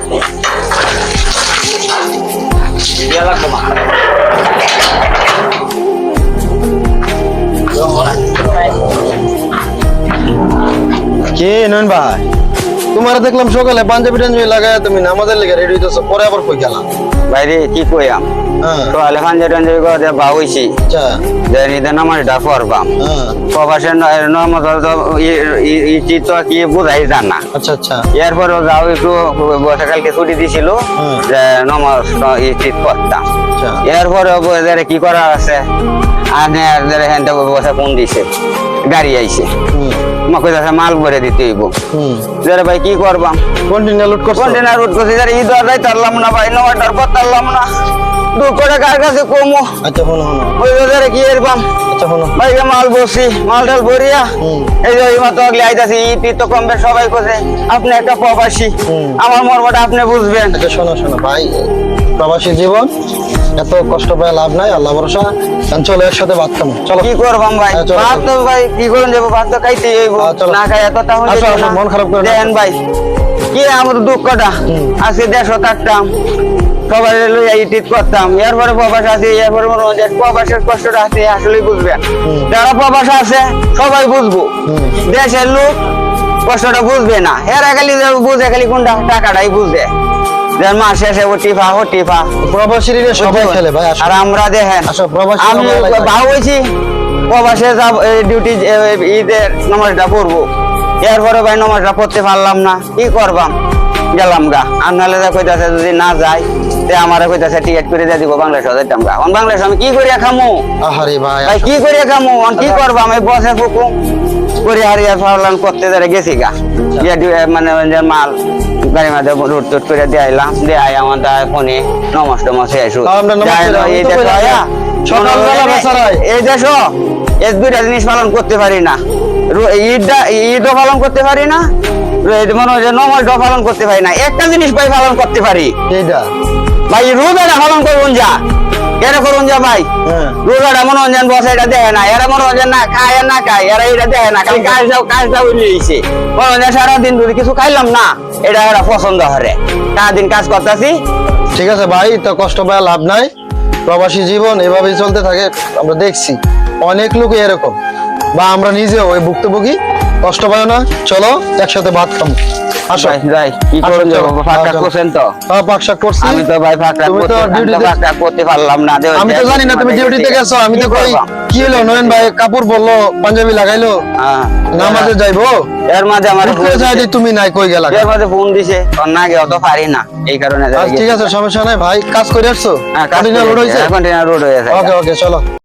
কে নয়ন ভাই, তোমার দেখলাম সকালে পাঞ্জাবি টাঞ্জাবি লাগায় তুমি নামাজের লেগে রেডি হইতেছো, পরে আবার কই গেলাম? বাইরে কি কইয়াম সকালে পাঞ্জাবি টাঞ্জাবি করে বা হইছি আচ্ছা নিতে নামাজটা পড়বাম হ্যাঁ প্রবাসের নমাজ তো কি বোঝাই জানা। আচ্ছা আচ্ছা এরপরে যাও একটু বর্ষাকালকে ছুটি দিছিল যে নমাজ ঈদ করতাম। এরপরে কি করা আছে আনে হেনটা বসে ফোন দিছে, গাড়ি আইছে মাকে মাল ভরে দিতে হইব। ভাই কি করবাম, কন্টেনার লোড করছো? কন্টেনার লোড করছি, ঈদ আর যাই তারলাম না ভাই, নমাজটার পর তারলাম না, 2 কোটি কার কাছে কমো। আচ্ছা শোনো শোনো, ওই বাজারে কি এরবাম আচ্ছা শোনো ভাই মাল বসি মাল টাল ভরিয়া এই যে মাত্র আগলে আইতাছি, ঈদ তো কমবে সবাই কোসে, আপনি একটা প্রবাসী আমার মর্মটা আপনি বুঝবেন। আচ্ছা শোনো শোনো ভাই, প্রবাসী জীবন এত কষ্ট পায় লাভ নাই, আল্লাহ ভরসা। চলো একসাথে ভাত খাবো, চলো। কি করবাম ভাই, ভাত তো ভাই কি করুন যাবো, ভাত তো খাইতেই হইব, না খাই এত তাহলে মন খারাপ করে দেন ভাই। কি আমার দুঃখটা আজকে 150 থাকতাম, সবাই লইয়া ঈদ করতাম, এরপরে প্রবাস আছে, এরপরে মনে হয় প্রবাসের কষ্টটা আছে আসলেই বুঝবেন। যারা প্রবাস আছে সবাই বুঝবো, দেশের লোক কষ্টটা বুঝবে না, এরা খালি বুঝে খালি কোনটা টাকাটাই বুঝবে। মাস শেষে ওটিফা প্রবাসী সবাই খেলে ভাই। আর আমরা দেখেন আমি ভাও হয়েছি প্রবাসে যাব ডিউটি ঈদের নামাজটা পড়বো, এরপরে ভাই নামাজটা পড়তে পারলাম না, কি করবাম গেলাম গা। আর নাহলে কইতাছে যদি না যাই আমার কইতাছে টিকিট করে দিয়ে দিব বাংলাদেশে যাইতাম গা। বাংলাদেশ আমি কি করিয়া খামু আহারে ভাই, ভাই কি করিয়া খামু, কি করবাম এই বসে ফুকুম করে হারিয়া ফাওলান করতে যারা গেছি গা, মানে মাল গাড়ি মাঝে রুট টুট করে দিয়ে আইলাম, দিয়ে আই আমার ফোনে নমাজ টমাজ আসু এই দেশ এই 2টা জিনিস পালন করতে পারি না, ঈদও পালন করতে পারি না, মনে হয় নমাজটাও পালন করতে পারি না, একটা জিনিস ভাই পালন করতে পারি ভাই, রোজাটা পালন করুন যা এরা করুন যা ভাই। রোজাটা মনোরঞ্জন বসে এটা দেখে না, এরা মনোরঞ্জন না খায় না খায়, এরা এটা দেখে না, খালি কাজটা উলিয়েছে মনোরঞ্জন। সারাদিন যদি কিছু খাইলাম না এটা এরা পছন্দ হরে, সারাদিন কাজ করতেছি। ঠিক আছে ভাই, তো কষ্ট পায় লাভ নাই, প্রবাসী জীবন এভাবেই চলতে থাকে। আমরা দেখছি অনেক লোক এরকম, বা আমরা নিজেও ওই ভুক্তভোগী, কষ্ট পায় না। চলো একসাথে ভাত খাবো, আসো যাই। কি করুন যাবো, ফাঁকা করছেন তো? হ্যাঁ পাকশাক করছি আমি তো ভাই ফাঁকা করতে পারলাম না, আমি তো জানি না তুমি ডিউটিতে গেছো। আমি তো কই কি হলো নয়ন ভাই কাপড় বললো পাঞ্জাবি লাগাইলো নামাজে যাইবো, এর মাঝে আমার তুমি নাই কই গেলা, এর মাঝে ফোন দিছে না গে অত পারি না, এই কারণে। ঠিক আছে সমস্যা নাই ভাই, কাজ করে আসছো? কন্টেনার রোড হয়েছে। ওকে ওকে চলো।